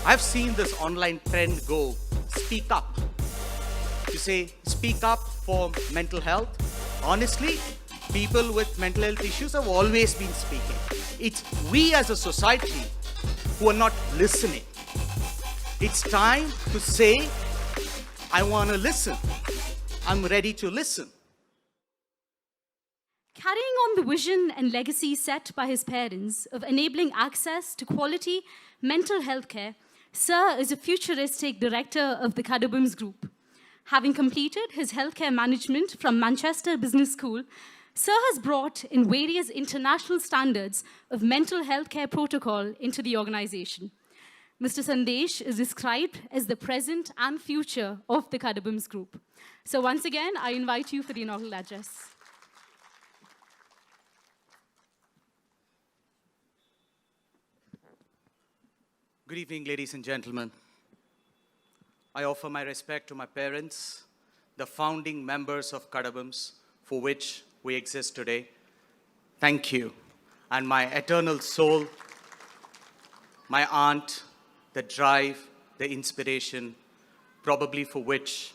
I've seen this online trend go, speak up. You say, speak up for mental health. Honestly, people with mental health issues have always been speaking. It's we as a society who are not listening. It's time to say, I want to listen. I'm ready to listen. Carrying on the vision and legacy set by his parents of enabling access to quality mental health care, Sir is a futuristic director of the Kadabums Group. Having completed his healthcare management from Manchester Business School, Sir has brought in various international standards of mental health care protocol into the organization. Mr. Sandesh is described as the present and future of the Kadabums Group. So once again, I invite you for the inaugural address. Good evening, ladies and gentlemen. I offer my respect to my parents, the founding members of Kadabums, for which we exist today. Thank you. And my eternal soul, my aunt, the drive, the inspiration, probably for which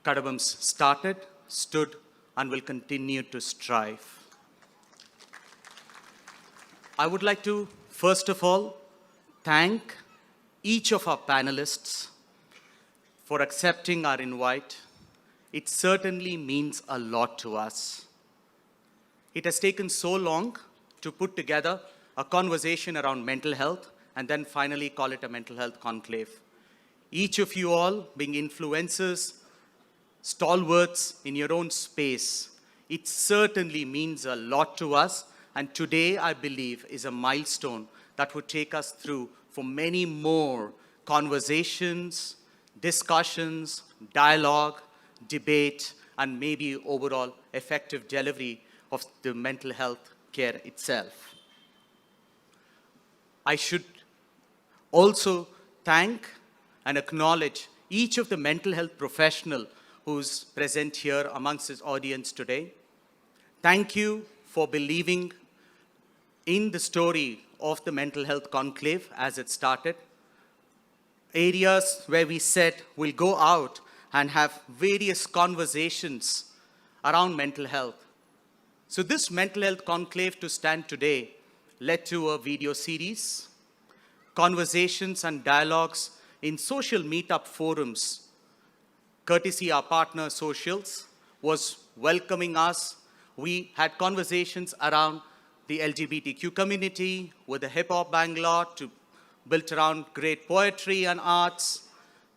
Kadabums started, stood, and will continue to strive. I would like to, first of all, thank each of our panelists for accepting our invite. It certainly means a lot to us. It has taken so long to put together a conversation around mental health and then finally call it a mental health conclave. Each of you all being influencers, stalwarts in your own space, it certainly means a lot to us, and today I believe is a milestone that would take us through for many more conversations, discussions, dialogue, debate, and maybe overall effective delivery of the mental health care itself. I should also thank and acknowledge each of the mental health professional who's present here amongst this audience today. Thank you for believing in the story of the mental health conclave as it started. Areas where we said we'll go out and have various conversations around mental health. So this mental health conclave to stand today led to a video series, conversations and dialogues in social meetup forums. Courtesy our partner Socials was welcoming us. We had conversations around the LGBTQ community with the Hip Hop Bangalore built around great poetry and arts.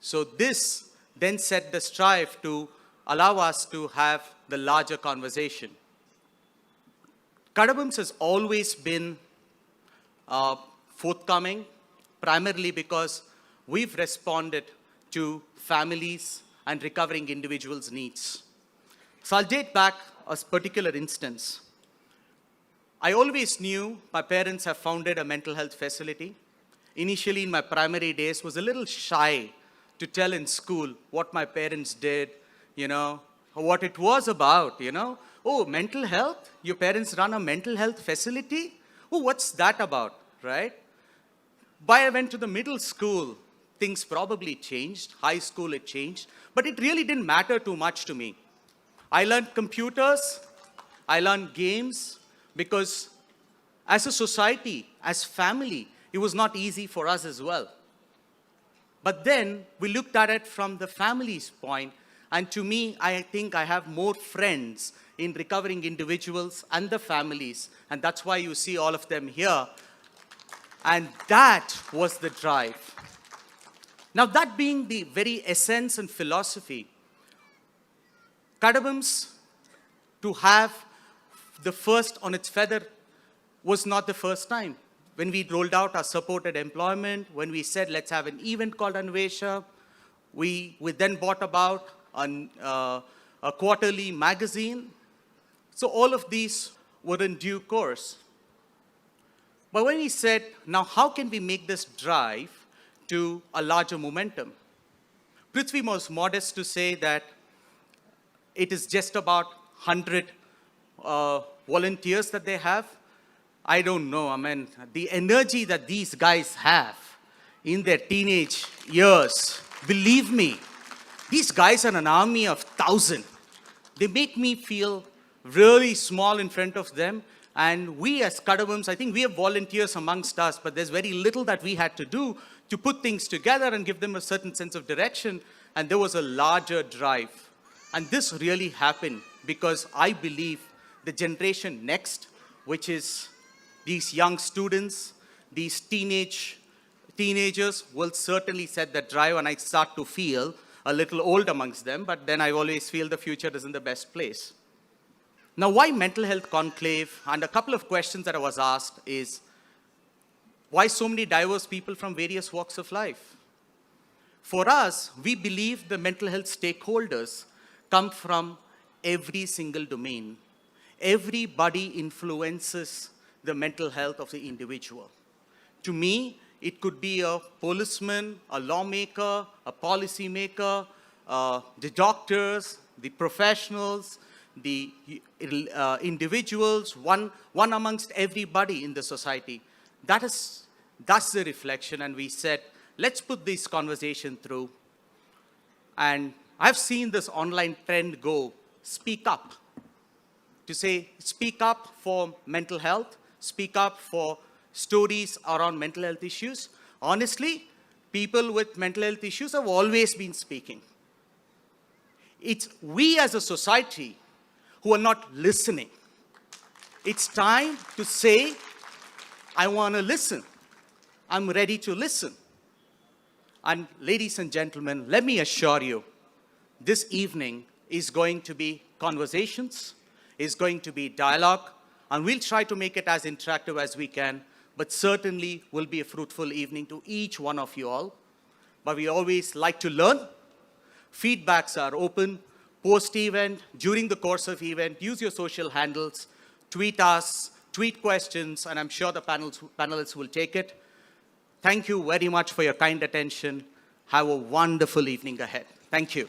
So this then set the strive to allow us to have the larger conversation. Kadabums has always been forthcoming, primarily because we've responded to families and recovering individuals' needs. So I'll date back a particular instance. I always knew my parents have founded a mental health facility. Initially, in my primary days, was a little shy to tell in school what my parents did, what it was about, Oh, mental health? Your parents run a mental health facility? Oh, what's that about, right? By I went to the middle school, things probably changed. High school, it changed. But it really didn't matter too much to me. I learned computers. I learned games. Because as a society, as family, it was not easy for us as well. But then we looked at it from the family's point, and to me, I think I have more friends in recovering individuals and the families, and that's why you see all of them here. And that was the drive. Now, that being the very essence and philosophy, Kadabums, to have the first on its feather was not the first time. When we rolled out our supported employment, when we said, let's have an event called Anvesha, we then brought about a quarterly magazine. So all of these were in due course. But when we said, now how can we make this drive to a larger momentum? Prithvi was modest to say that it is just about 100 volunteers that they have. I don't know. I mean, the energy that these guys have in their teenage years, believe me, these guys are an army of 1,000. They make me feel really small in front of them. And we as Kadabums, I think we have volunteers amongst us, but there's very little that we had to do to put things together and give them a certain sense of direction. And there was a larger drive. And this really happened because I believe the generation next, which is these young students, these teenagers will certainly set that drive, and I start to feel a little old amongst them, but then I always feel the future is in the best place. Now, why Mental Health Conclave? And a couple of questions that I was asked is, why so many diverse people from various walks of life? For us, we believe the mental health stakeholders come from every single domain. Everybody influences the mental health of the individual. To me, it could be a policeman, a lawmaker, a policymaker, the doctors, the professionals, the individuals, one amongst everybody in the society. That's the reflection, and we said, let's put this conversation through. And I've seen this online trend go, speak up. To say, speak up for mental health, speak up for stories around mental health issues. Honestly, people with mental health issues have always been speaking. It's we as a society who are not listening. It's time to say, I want to listen. I'm ready to listen. And ladies and gentlemen, let me assure you, this evening is going to be conversations, is going to be dialogue, and we'll try to make it as interactive as we can, but certainly will be a fruitful evening to each one of you all. But we always like to learn. Feedbacks are open, post-event, during the course of event. Use your social handles, tweet us, tweet questions, and I'm sure the panelists will take it. Thank you very much for your kind attention. Have a wonderful evening ahead. Thank you.